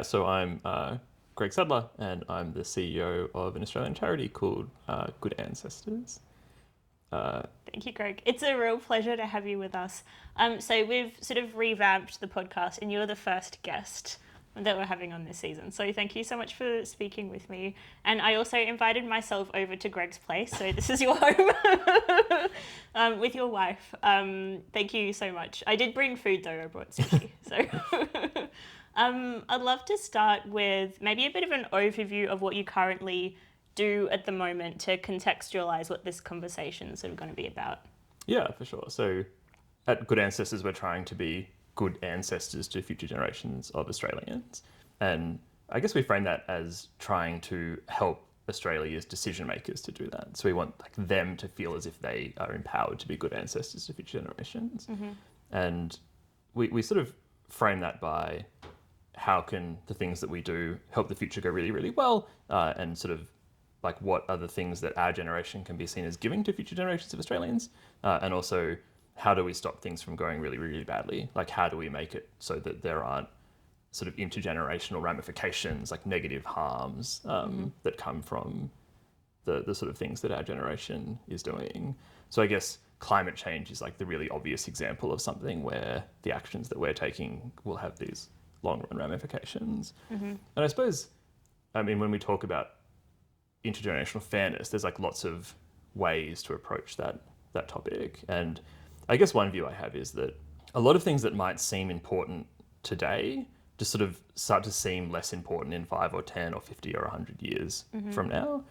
So I'm Greg Sadler, and I'm the CEO of an Australian charity called Good Ancestors. Thank you, Greg. It's a real pleasure to have you with us. So we've sort of revamped the podcast, and you're the first guest that we're having on this season. So thank you so much for speaking with me. And I also invited myself over to Greg's place, so this is your home with your wife. Thank you so much. I did bring food though. I brought sushi. So I'd love to start with maybe a bit of an overview of what you currently do at the moment to contextualize what this conversation is sort of going to be about. Yeah, for sure. So at Good Ancestors, we're trying to be good ancestors to future generations of Australians. And I guess we frame that as trying to help Australia's decision makers to do that. So we want them to feel as if they are empowered to be good ancestors to future generations. And we sort of frame that by how can the things that we do help the future go really, really well, and sort of what are the things that our generation can be seen as giving to future generations of Australians, and also how do we stop things from going really, really badly? How do we make it so that there aren't sort of intergenerational ramifications, like negative harms that come from the sort of things that our generation is doing? So I guess climate change is the really obvious example of something where the actions that we're taking will have these long run ramifications. And I suppose, when we talk about intergenerational fairness, there's lots of ways to approach that topic. And I guess one view I have is that a lot of things that might seem important today just sort of start to seem less important in 5 or 10 or 50 or 100 years from now.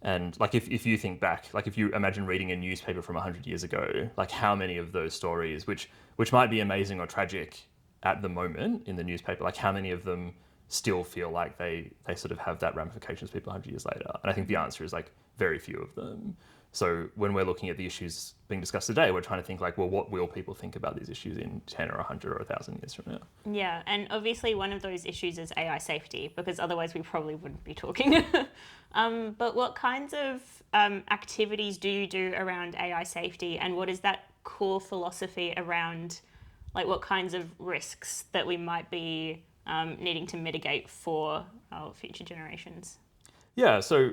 And if you think back, if you imagine reading a newspaper from 100 years ago, how many of those stories, which might be amazing or tragic at the moment in the newspaper, how many of them still feel like they sort of have that ramifications people 100 years later? And I think the answer is very few of them. So when we're looking at the issues being discussed today, we're trying to think what will people think about these issues in 10 or 100 or 1,000 years from now? Yeah, and obviously one of those issues is AI safety, because otherwise we probably wouldn't be talking. But what kinds of activities do you do around AI safety, and what is that core philosophy around what kinds of risks that we might be needing to mitigate for our future generations? Yeah, so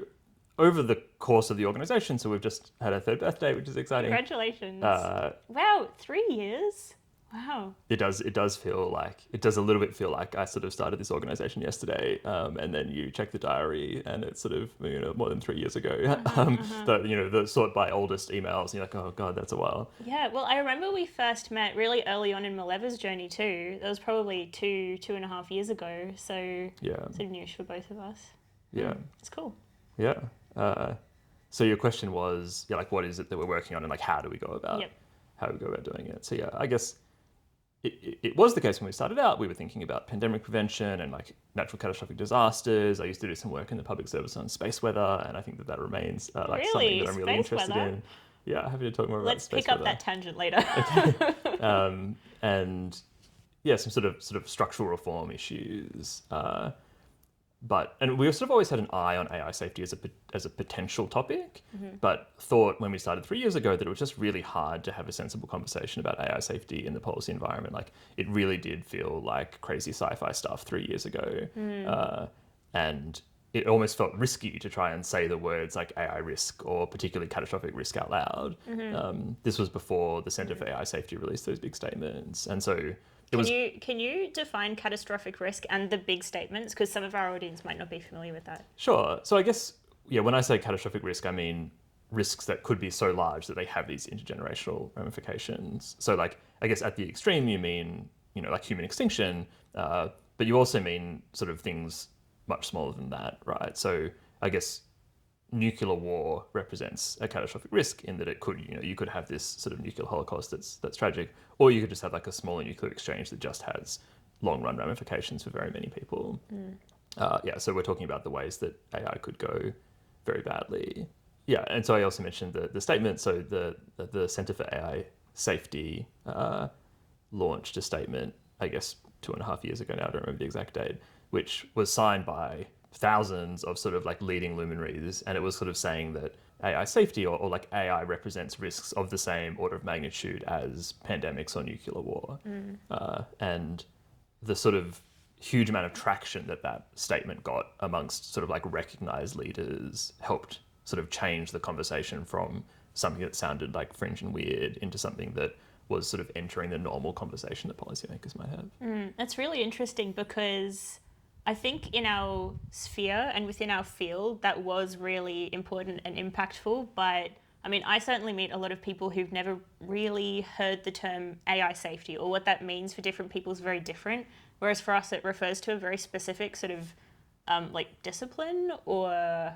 over the course of the organisation, so we've just had our 3rd birthday, which is exciting. Congratulations. Wow, 3 years. Wow. It does a little bit feel like I sort of started this organisation yesterday, and then you check the diary and it's sort of more than 3 years ago. The sort by oldest emails, and you're like, oh god, that's a while. Yeah, well, I remember we first met really early on in Maleva's journey too. That was probably 2.5 years ago. So yeah, sort of newish for both of us. Yeah, it's cool. Yeah. So your question was, what is it that we're working on, and how do we go about doing it? So yeah, I guess it was the case when we started out. We were thinking about pandemic prevention and natural catastrophic disasters. I used to do some work in the public service on space weather, and I think that remains something that I'm really interested in. Yeah, happy to talk more about space weather. Let's pick up that tangent later. Okay. And yeah, some sort of structural reform issues. And we sort of always had an eye on AI safety as a potential topic, but thought when we started 3 years ago that it was just really hard to have a sensible conversation about AI safety in the policy environment. It really did feel like crazy sci-fi stuff 3 years ago. And it almost felt risky to try and say the words AI risk or particularly catastrophic risk out loud. This was before the Centre for AI Safety released those big statements. And so Can you define catastrophic risk and the big statements? Because some of our audience might not be familiar with that. Sure. So I guess, when I say catastrophic risk, I mean risks that could be so large that they have these intergenerational ramifications. So I guess at the extreme, you mean, human extinction, but you also mean sort of things much smaller than that, right? So I guess nuclear war represents a catastrophic risk in that it could, you could have this sort of nuclear holocaust that's tragic, or you could just have a smaller nuclear exchange that just has long run ramifications for very many people. So we're talking about the ways that AI could go very badly. Yeah, and so I also mentioned the statement. So the Centre for AI Safety launched a statement, I guess 2.5 years ago now, I don't remember the exact date, which was signed by thousands of sort of leading luminaries, and it was sort of saying that AI safety or AI represents risks of the same order of magnitude as pandemics or nuclear war. And the sort of huge amount of traction that that statement got amongst sort of like recognized leaders helped sort of change the conversation from something that sounded like fringe and weird into something that was sort of entering the normal conversation that policymakers might have. That's really interesting because I think in our sphere and within our field, that was really important and impactful. But I mean, I certainly meet a lot of people who've never really heard the term AI safety, or what that means for different people is very different. Whereas for us, it refers to a very specific sort of like discipline or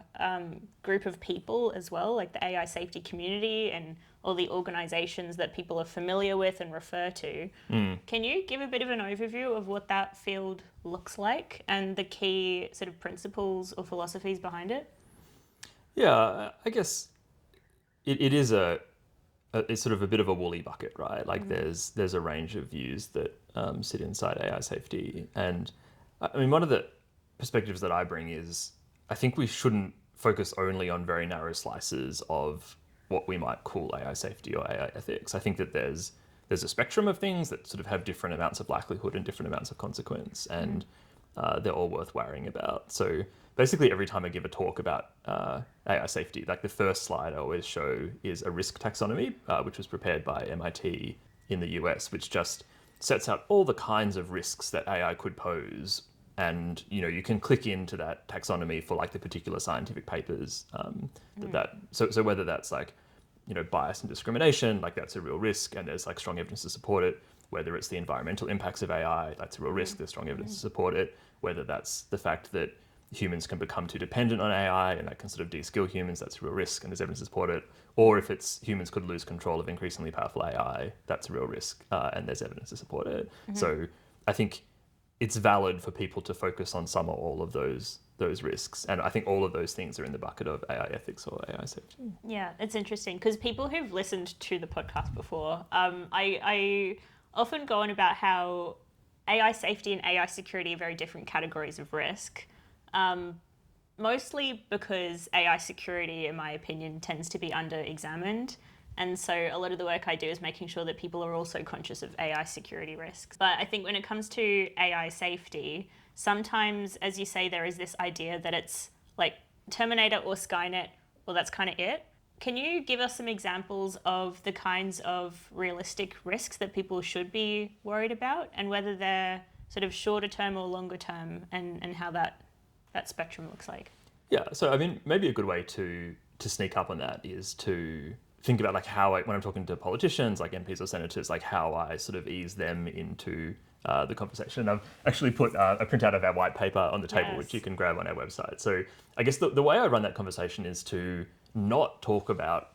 group of people as well, like the AI safety community and all the organizations that people are familiar with and refer to. Can you give a bit of an overview of what that field looks like and the key sort of principles or philosophies behind it? Yeah, I guess it is it's sort of a bit of a woolly bucket, right? Like there's a range of views that sit inside AI safety. And I mean, one of the perspectives that I bring is I think we shouldn't focus only on very narrow slices of what we might call AI safety or AI ethics. I think that there's a spectrum of things that sort of have different amounts of likelihood and different amounts of consequence, and they're all worth worrying about. So basically every time I give a talk about AI safety, like the first slide I always show is a risk taxonomy, which was prepared by MIT in the US, which just sets out all the kinds of risks that AI could pose. And you can click into that taxonomy for like the particular scientific papers so whether that's like bias and discrimination, like that's a real risk, and there's like strong evidence to support it. Whether it's the environmental impacts of AI, that's a real risk. There's strong evidence to support it. Whether that's the fact that humans can become too dependent on AI and that can sort of de-skill humans, that's a real risk, and there's evidence to support it. Or if it's humans could lose control of increasingly powerful AI, that's a real risk, and there's evidence to support it. So I think it's valid for people to focus on some or all of those risks. And I think all of those things are in the bucket of AI ethics or AI safety. Yeah, it's interesting because people who've listened to the podcast before, I often go on about how AI safety and AI security are very different categories of risk. Mostly because AI security, in my opinion, tends to be under-examined. And so a lot of the work I do is making sure that people are also conscious of AI security risks. But I think when it comes to AI safety, sometimes, as you say, there is this idea that it's like Terminator or Skynet, well, that's kind of it. Can you give us some examples of the kinds of realistic risks that people should be worried about, and whether they're sort of shorter term or longer term, and how that spectrum looks like? Yeah, so I mean, maybe a good way to sneak up on that is to think about like how when I'm talking to politicians like MPs or senators, like how I sort of ease them into the conversation. I've actually put a printout of our white paper on the table, which you can grab on our website. So I guess the way I run that conversation is to not talk about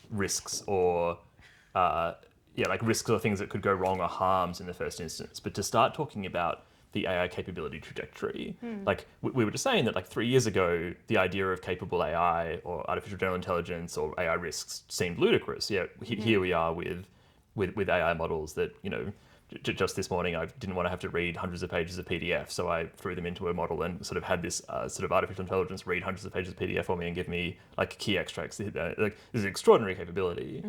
risks or like risks or things that could go wrong or harms in the first instance, but to start talking about the AI capability trajectory. Like we were just saying that like 3 years ago, the idea of capable AI or artificial general intelligence or AI risks seemed ludicrous. Yeah, here we are with AI models that, just this morning I didn't want to have to read hundreds of pages of PDF, so I threw them into a model and sort of had this sort of artificial intelligence read hundreds of pages of PDF for me and give me like key extracts. Like, this is an extraordinary capability.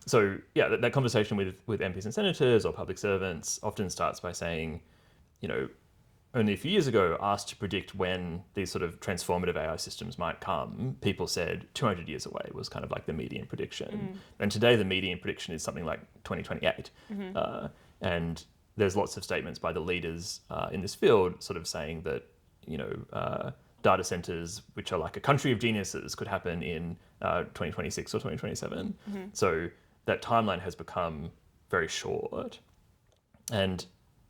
So yeah, that conversation with MPs and senators or public servants often starts by saying, only a few years ago, asked to predict when these sort of transformative AI systems might come, people said 200 years away was kind of like the median prediction. And today the median prediction is something like 2028. And there's lots of statements by the leaders in this field sort of saying that, data centers, which are like a country of geniuses, could happen in 2026 or 2027. So that timeline has become very short. And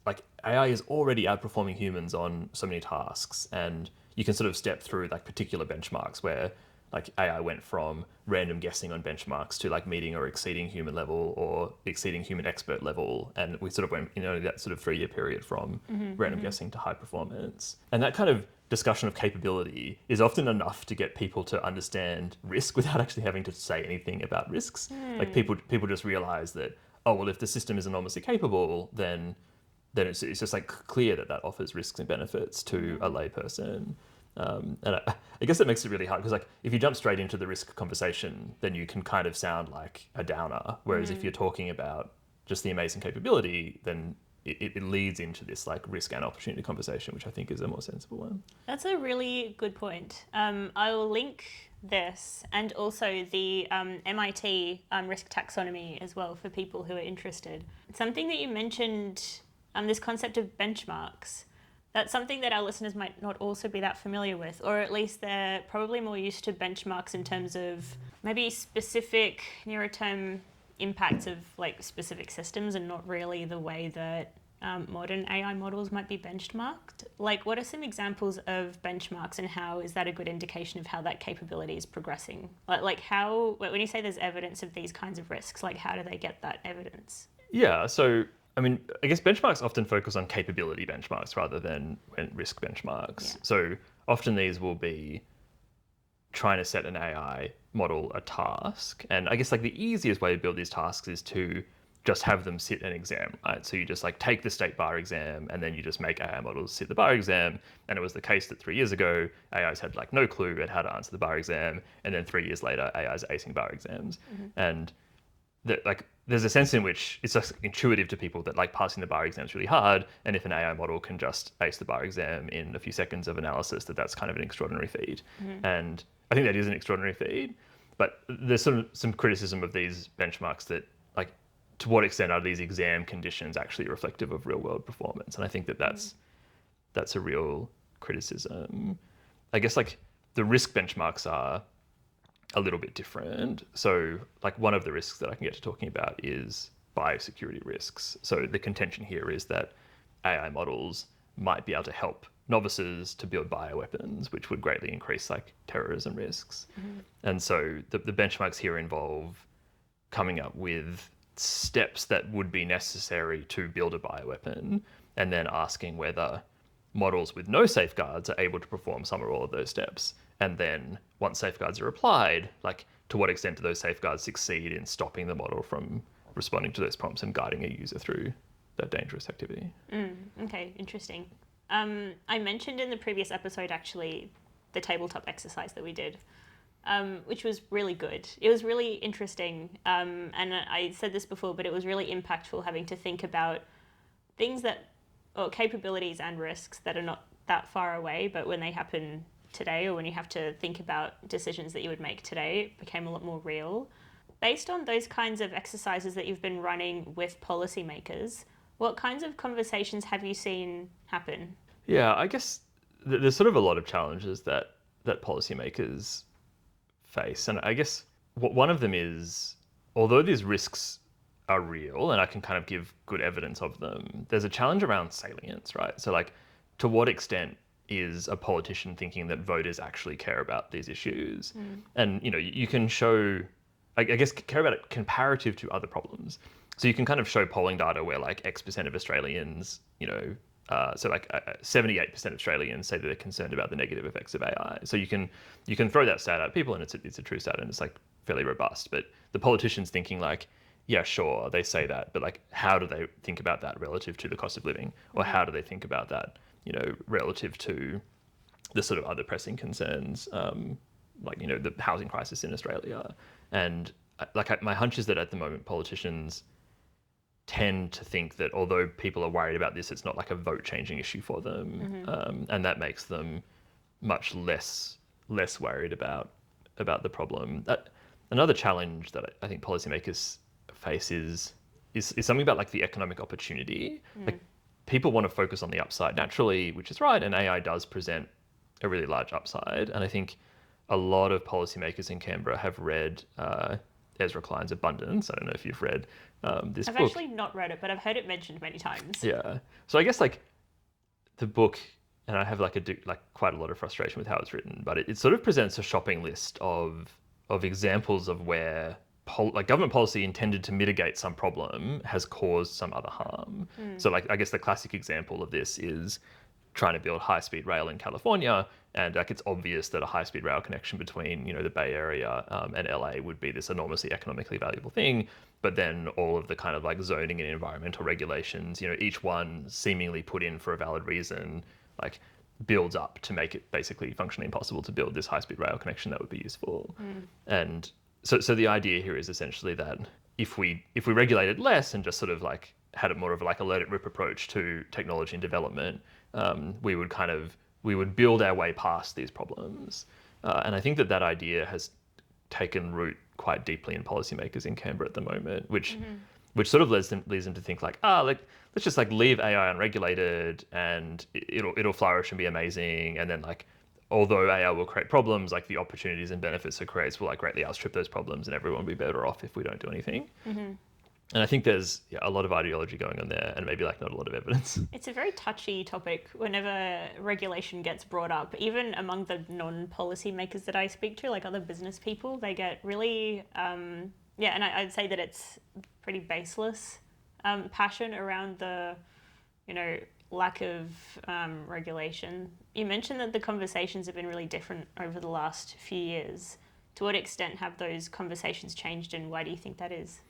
like AI is already outperforming humans on so many tasks, and you can sort of step through like particular benchmarks where like AI went from random guessing on benchmarks to like meeting or exceeding human level or exceeding human expert level, and we sort of went that sort of 3-year period from random guessing to high performance. And that kind of discussion of capability is often enough to get people to understand risk without actually having to say anything about risks. Like people just realize that, oh well, if the system is enormously capable, then it's just like clear that offers risks and benefits to a layperson. And I guess that makes it really hard because like if you jump straight into the risk conversation, then you can kind of sound like a downer. Whereas if you're talking about just the amazing capability, then it leads into this like risk and opportunity conversation, which I think is a more sensible one. That's a really good point. I will link this and also the MIT risk taxonomy as well for people who are interested. Something that you mentioned, this concept of benchmarks, that's something that our listeners might not also be that familiar with, or at least they're probably more used to benchmarks in terms of maybe specific nearer term impacts of like specific systems and not really the way that modern AI models might be benchmarked. Like, what are some examples of benchmarks and how is that a good indication of how that capability is progressing? Like how, when you say there's evidence of these kinds of risks, like how do they get that evidence? Yeah, so I mean, I guess benchmarks often focus on capability benchmarks rather than risk benchmarks. Yeah. So often these will be trying to set an AI model a task. And I guess like the easiest way to build these tasks is to just have them sit an exam, right? So you just like take the state bar exam and then you just make AI models sit the bar exam. And it was the case that 3 years ago, AIs had like no clue at how to answer the bar exam. And then 3 years later, AIs are acing bar exams. And like there's a sense in which it's just intuitive to people that like passing the bar exam is really hard, and if an AI model can just ace the bar exam in a few seconds of analysis, that's kind of an extraordinary feat. And I think that is an extraordinary feat, but there's sort of some criticism of these benchmarks that like to what extent are these exam conditions actually reflective of real world performance? And I think that's a real criticism. I guess like the risk benchmarks are a little bit different. So like one of the risks that I can get to talking about is biosecurity risks. So the contention here is that AI models might be able to help novices to build bioweapons, which would greatly increase like terrorism risks. And so the benchmarks here involve coming up with steps that would be necessary to build a bioweapon and then asking whether models with no safeguards are able to perform some or all of those steps. And then once safeguards are applied, like to what extent do those safeguards succeed in stopping the model from responding to those prompts and guiding a user through that dangerous activity? Okay, interesting. I mentioned in the previous episode actually the tabletop exercise that we did, which was really good. It was really interesting. And I said this before, but it was really impactful having to think about things or capabilities and risks that are not that far away, but when they happen today, or when you have to think about decisions that you would make today, it became a lot more real. Based on those kinds of exercises that you've been running with policymakers, what kinds of conversations have you seen happen? Yeah, I guess there's sort of a lot of challenges that policymakers face. And I guess one of them is, although these risks are real and I can kind of give good evidence of them, there's a challenge around salience, right? So like to what extent is a politician thinking that voters actually care about these issues? And, you know, you can show, I guess, care about it comparative to other problems. So you can kind of show polling data where like X% of Australians, you know, so like 78% of Australians say that they're concerned about the negative effects of AI. So you can throw that stat at people and it's a true stat and it's like fairly robust. But the politicians thinking like, yeah, sure, they say that, but like, how do they think about that relative to the cost of living? Or how do they think about that, you know, relative to the sort of other pressing concerns, like, you know, the housing crisis in Australia? And like, my hunch is that at the moment, politicians tend to think that although people are worried about this, it's not like a vote-changing issue for them, and that makes them much less worried about the problem. Another challenge that I think policymakers face is something about like the economic opportunity. Like people want to focus on the upside naturally, which is right, and AI does present a really large upside. And I think a lot of policymakers in Canberra have read Ezra Klein's Abundance. I don't know if you've read this book. I've actually not read it, but I've heard it mentioned many times. Yeah. So I guess like the book, and I have like quite a lot of frustration with how it's written, but it sort of presents a shopping list of examples of where like government policy intended to mitigate some problem has caused some other harm. So like I guess the classic example of this is trying to build high-speed rail in California, and like it's obvious that a high-speed rail connection between, you know, the Bay Area and LA would be this enormously economically valuable thing. But then all of the kind of like zoning and environmental regulations, you know, each one seemingly put in for a valid reason, like builds up to make it basically functionally impossible to build this high-speed rail connection that would be useful. And so the idea here is essentially that if we regulated less and just sort of like had more of like a let it rip approach to technology and development, we would build our way past these problems. And I think that idea has taken root quite deeply in policymakers in Canberra at the moment, which sort of leads them to think like, like let's just like leave AI unregulated and it'll flourish and be amazing, and then like although AI will create problems, like the opportunities and benefits it creates will like greatly outstrip those problems, and everyone will be better off if we don't do anything. And I think there's a lot of ideology going on there, and maybe like not a lot of evidence. It's a very touchy topic whenever regulation gets brought up. Even among the non-policy makers that I speak to, like other business people, they get really, and I'd say that it's pretty baseless passion around the, lack of regulation. You mentioned that the conversations have been really different over the last few years. To what extent have those conversations changed, and why do you think that is?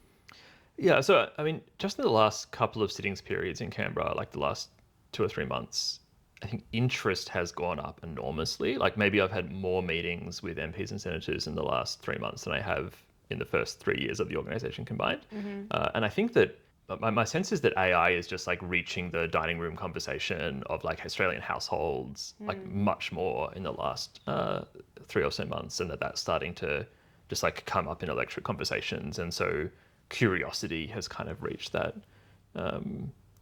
Yeah, so I mean, just in the last couple of sittings periods in Canberra, like the last 2 or 3 months, I think interest has gone up enormously. Like maybe I've had more meetings with MPs and senators in the last 3 months than I have in the first 3 years of the organisation combined. And I think that my sense is that AI is just like reaching the dining room conversation of like Australian households like much more in the last 3 or so months, and that's starting to just like come up in electorate conversations. And so curiosity has kind of reached that.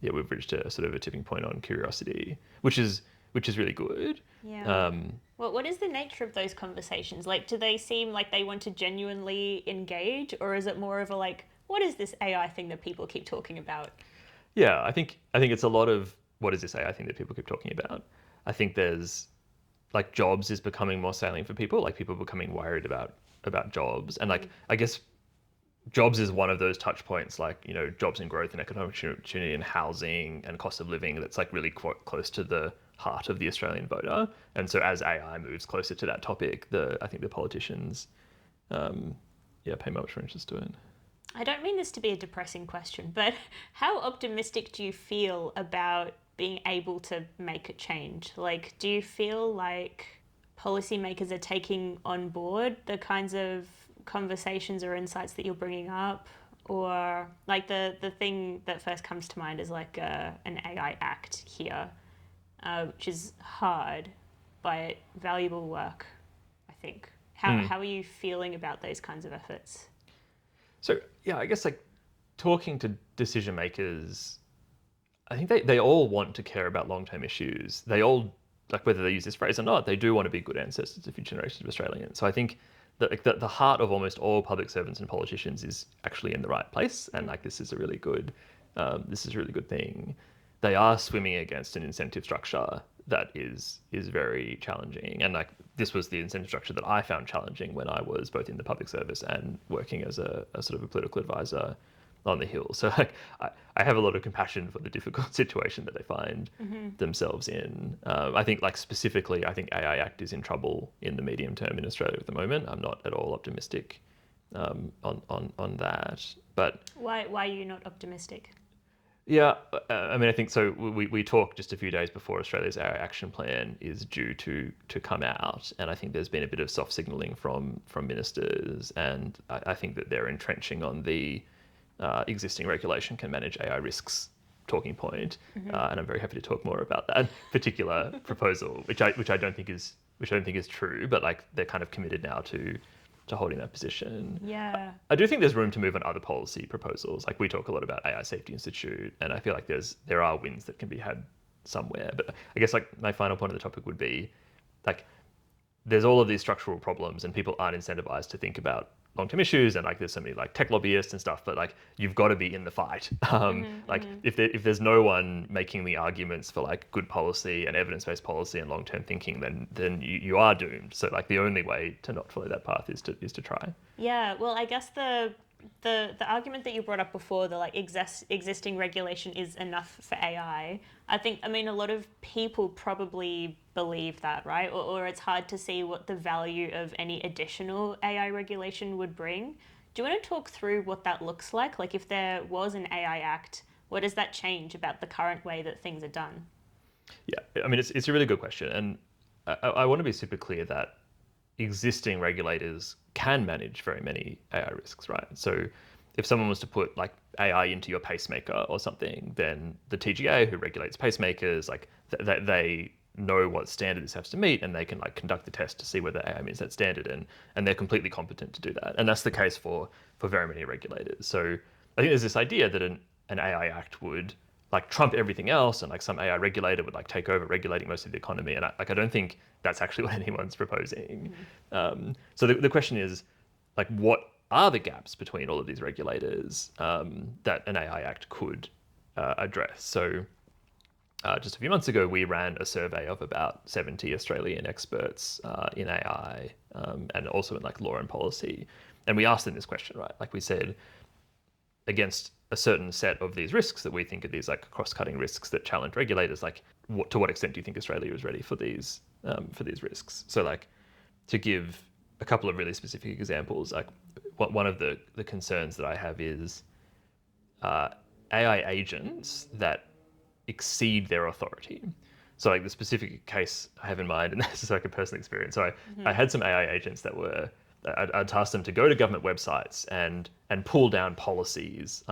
We've reached a sort of a tipping point on curiosity, which is really good. Yeah. Well, what is the nature of those conversations? Like, do they seem like they want to genuinely engage, or is it more of a like, what is this AI thing that people keep talking about? Yeah, I think it's a lot of what is this AI thing that people keep talking about. I think there's like jobs is becoming more salient for people. Like people are becoming worried about jobs, and like I guess jobs is one of those touch points, like jobs and growth and economic opportunity and housing and cost of living, that's like really quite close to the heart of the Australian voter. And so as AI moves closer to that topic, I think the politicians pay much more interest to it. I don't mean this to be a depressing question, but how optimistic do you feel about being able to make a change? Like, do you feel like policymakers are taking on board the kinds of conversations or insights that you're bringing up? Or like the thing that first comes to mind is like an AI Act here, which is hard but valuable work, I think. How are you feeling about those kinds of efforts? So yeah, I guess like talking to decision makers, I think they all want to care about long-term issues. They all, like whether they use this phrase or not, they do want to be good ancestors to future generations of Australians. So I think that like, the heart of almost all public servants and politicians is actually in the right place, and like this is a really good thing. They are swimming against an incentive structure that is very challenging, and like this was the incentive structure that I found challenging when I was both in the public service and working as a sort of a political advisor on the Hill. So like I have a lot of compassion for the difficult situation that they find themselves in. I think like specifically, I think AI Act is in trouble in the medium term in Australia at the moment. I'm not at all optimistic on that. But why are you not optimistic? Yeah, I mean, I think so. We talked just a few days before Australia's AI action plan is due to come out, and I think there's been a bit of soft signalling from ministers, and I think that they're entrenching on the existing regulation can manage AI risks talking point, and I'm very happy to talk more about that particular proposal, which I don't think is true, but like they're kind of committed now to holding that position. Yeah. I do think there's room to move on other policy proposals. Like we talk a lot about AI Safety Institute, and I feel like there are wins that can be had somewhere. But I guess like my final point of the topic would be like there's all of these structural problems, and people aren't incentivized to think about long-term issues, and like there's so many like tech lobbyists and stuff, but like you've got to be in the fight. If there's no one making the arguments for like good policy and evidence-based policy and long-term thinking, then you are doomed. So like the only way to not follow that path is to try. Yeah, well, I guess the argument that you brought up before, the like existing regulation is enough for AI. I mean a lot of people probably believe that, right? Or it's hard to see what the value of any additional AI regulation would bring. Do you want to talk through what that looks like? Like if there was an AI Act, what does that change about the current way that things are done? Yeah, I mean it's a really good question, and I want to be super clear that existing regulators can manage very many AI risks, right? So if someone was to put like AI into your pacemaker or something, then the TGA, who regulates pacemakers, like they know what standard this has to meet, and they can like conduct the test to see whether AI meets that standard, and they're completely competent to do that. And that's the case for very many regulators. So I think there's this idea that an AI Act would like trump everything else, and like some AI regulator would like take over regulating most of the economy. And I don't think that's actually what anyone's proposing. So the question is, like, what are the gaps between all of these regulators that an AI Act could address? So just a few months ago, we ran a survey of about 70 Australian experts in AI and also in like law and policy. And we asked them this question, right? Like we said, against a certain set of these risks that we think are these like cross-cutting risks that challenge regulators, like to what extent do you think Australia is ready for these risks? So like to give a couple of really specific examples, like one of the concerns that I have is AI agents that exceed their authority. So like the specific case I have in mind, and this is like a personal experience. So I had some AI agents that were, I'd tasked them to go to government websites and pull down policies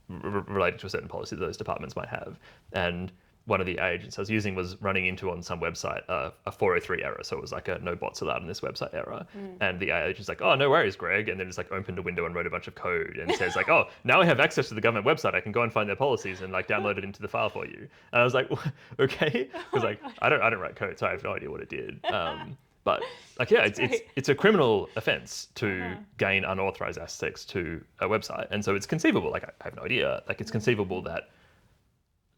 related to a certain policy that those departments might have. And one of the agents I was using was running into on some website a 403 error. So it was like a no bots allowed on this website error. And the AI agent's like, oh, no worries, Greg. And then just like opened a window and wrote a bunch of code and says like, oh, now I have access to the government website. I can go and find their policies and like download it into the file for you. And I was like, okay. Because like, I don't write code, so I have no idea what it did. But like, yeah, it's a criminal offense to gain unauthorized access to a website. And so it's conceivable, like I have no idea, like it's conceivable that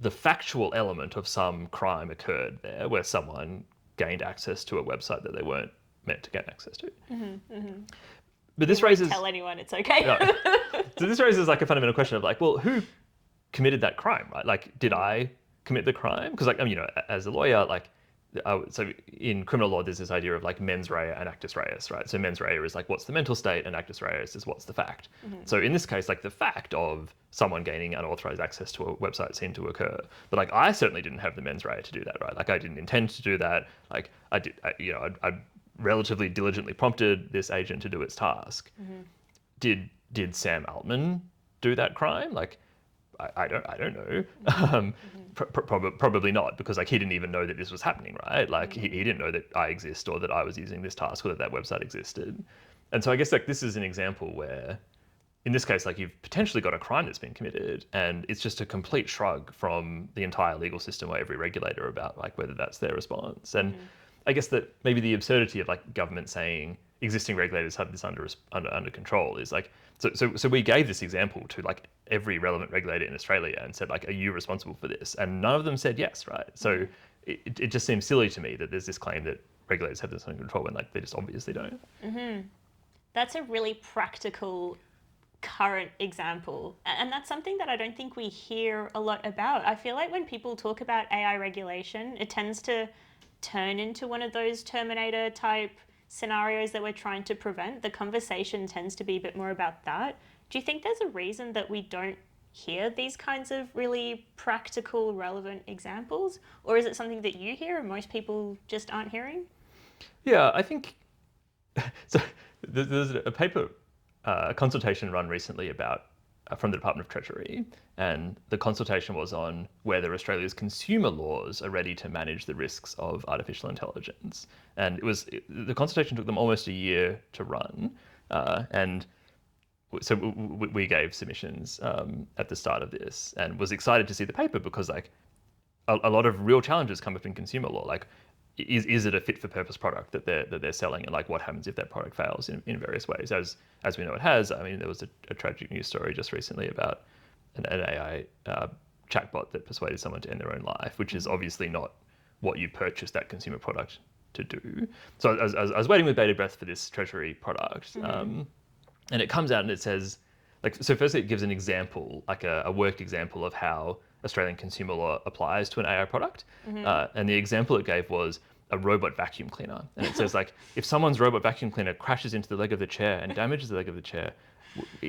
the factual element of some crime occurred there where someone gained access to a website that they weren't meant to gain access to. But this raises... Tell anyone it's okay. No. So this raises like a fundamental question of like, well, who committed that crime, right? Like, did I commit the crime? Because like, I mean, you know, as a lawyer, like, so in criminal law, there's this idea of like mens rea and actus reus, right? So mens rea is like, what's the mental state, and actus reus is what's the fact. So in this case, like the fact of someone gaining unauthorized access to a website seemed to occur. But like, I certainly didn't have the mens rea to do that, right? Like I didn't intend to do that. Like I relatively diligently prompted this agent to do its task. Did Sam Altman do that crime? Like, I don't know. Probably not, because like he didn't even know that this was happening, right? Like he didn't know that I exist or that I was using this task or that website existed. And so I guess like this is an example where, in this case, like you've potentially got a crime that's been committed, and it's just a complete shrug from the entire legal system or every regulator about like whether that's their response. And I guess that maybe the absurdity of like government saying existing regulators have this under control is like, so we gave this example to like every relevant regulator in Australia and said like, are you responsible for this? And none of them said yes, right? So it just seems silly to me that there's this claim that regulators have this under control when like they just obviously don't. That's a really practical current example, and that's something that I don't think we hear a lot about. I feel like when people talk about AI regulation, it tends to turn into one of those Terminator type scenarios that we're trying to prevent. The conversation tends to be a bit more about that. Do you think there's a reason that we don't hear these kinds of really practical, relevant examples? Or is it something that you hear and most people just aren't hearing? Yeah, I think so. There's a paper, a consultation run recently about from the Department of Treasury, and the consultation was on whether Australia's consumer laws are ready to manage the risks of artificial intelligence. And the consultation took them almost a year to run, and so we gave submissions at the start of this, and was excited to see the paper because like a lot of real challenges come up in consumer law, like is it a fit for purpose product that they're selling, and like what happens if that product fails in various ways, as we know it has. I mean, there was a tragic news story just recently about an AI chatbot that persuaded someone to end their own life, which is obviously not what you purchase that consumer product to do. So I was waiting with bated breath for this Treasury product, and it comes out and it says, like, so firstly it gives an example, like a worked example of how Australian consumer law applies to an AI product. And the example it gave was a robot vacuum cleaner. And it says like, if someone's robot vacuum cleaner crashes into the leg of the chair and damages the leg of the chair,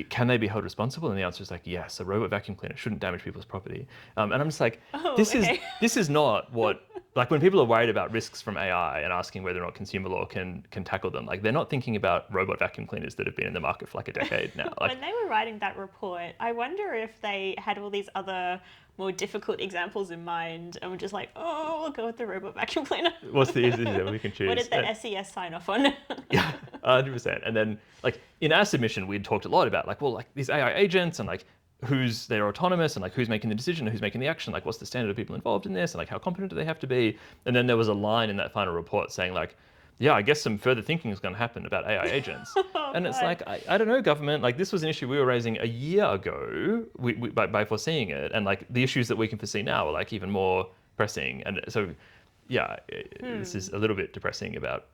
can they be held responsible? And the answer is like, yes, a robot vacuum cleaner shouldn't damage people's property. And I'm just like, Oh, this is okay. this is not what, like, when people are worried about risks from AI and asking whether or not consumer law can tackle them, like, they're not thinking about robot vacuum cleaners that have been in the market for like a decade now. Like, When they were writing that report, I wonder if they had all these other more difficult examples in mind and were just like, oh, we'll go with the robot vacuum cleaner. what's the easiest that we can choose? What did the SES sign off on? Yeah, 100%. And then, like, in our submission, we'd talked a lot about, like, well, like, these AI agents and, like, they're autonomous and, like, who's making the decision and who's making the action, like, what's the standard of people involved in this and, like, how competent do they have to be? And then there was a line in that final report saying, like, yeah, I guess some further thinking is going to happen about AI agents. And it's like, I don't know, government, like, this was an issue we were raising a year ago by foreseeing it. And, like, the issues that we can foresee now are, like, even more pressing. And so, yeah, this is a little bit depressing about.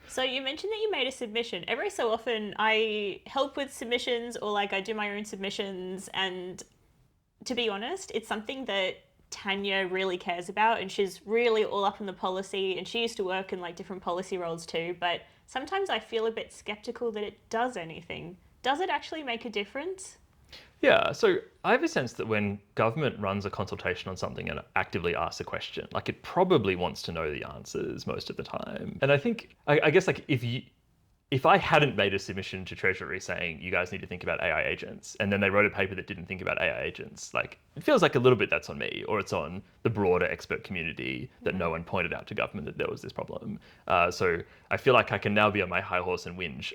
So you mentioned that you made a submission. Every so often I help with submissions or like I do my own submissions, and to be honest, it's something that Tanya really cares about, and she's really all up in the policy, and she used to work in like different policy roles too, but sometimes I feel a bit skeptical that it does anything. Does it actually make a difference? Yeah, so I have a sense that when government runs a consultation on something and actively asks a question, like, it probably wants to know the answers most of the time. And I think, I guess, like, if I hadn't made a submission to Treasury saying you guys need to think about AI agents, and then they wrote a paper that didn't think about AI agents, like, it feels like a little bit that's on me, or it's on the broader expert community that no one pointed out to government that there was this problem. So I feel like I can now be on my high horse and whinge.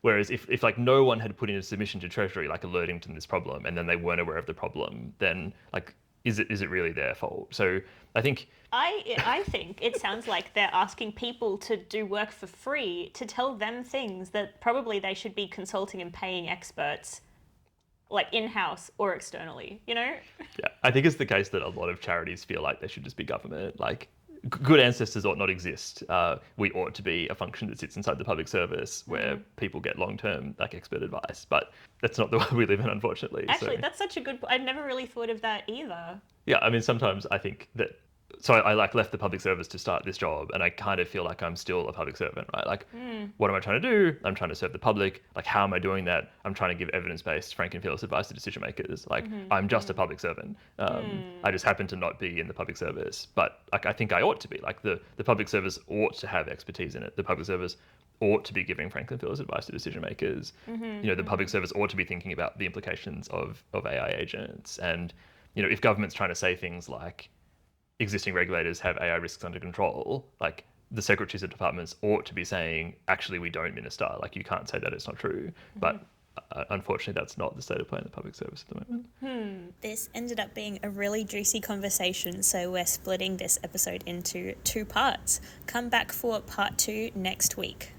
Whereas if like no one had put in a submission to Treasury, like, alerting to this problem, and then they weren't aware of the problem, then, like, is it really their fault? So I think I think it sounds like they're asking people to do work for free to tell them things that probably they should be consulting and paying experts, like in-house or externally, you know? yeah, I think it's the case that a lot of charities feel like they should just be government. Like, good ancestors ought not exist. We ought to be a function that sits inside the public service where people get long-term, like, expert advice. But that's not the world we live in, unfortunately. Actually, that's such a good point. I'd never really thought of that either. Yeah, I mean, sometimes I think that. So I like left the public service to start this job, and I kind of feel like I'm still a public servant, right? Like, what am I trying to do? I'm trying to serve the public. Like, how am I doing that? I'm trying to give evidence-based, frank and fearless advice to decision makers. Like, I'm just a public servant. I just happen to not be in the public service, but, like, I think I ought to be. Like, the public service ought to have expertise in it. The public service ought to be giving frank and fearless advice to decision makers. The public service ought to be thinking about the implications of AI agents. And, if government's trying to say things like, existing regulators have AI risks under control, like, the secretaries of departments ought to be saying, actually, we don't, minister. Like, you can't say that, it's not true. But unfortunately, that's not the state of play in the public service at the moment. This ended up being a really juicy conversation, so we're splitting this episode into 2 parts. Come back for part 2 next week.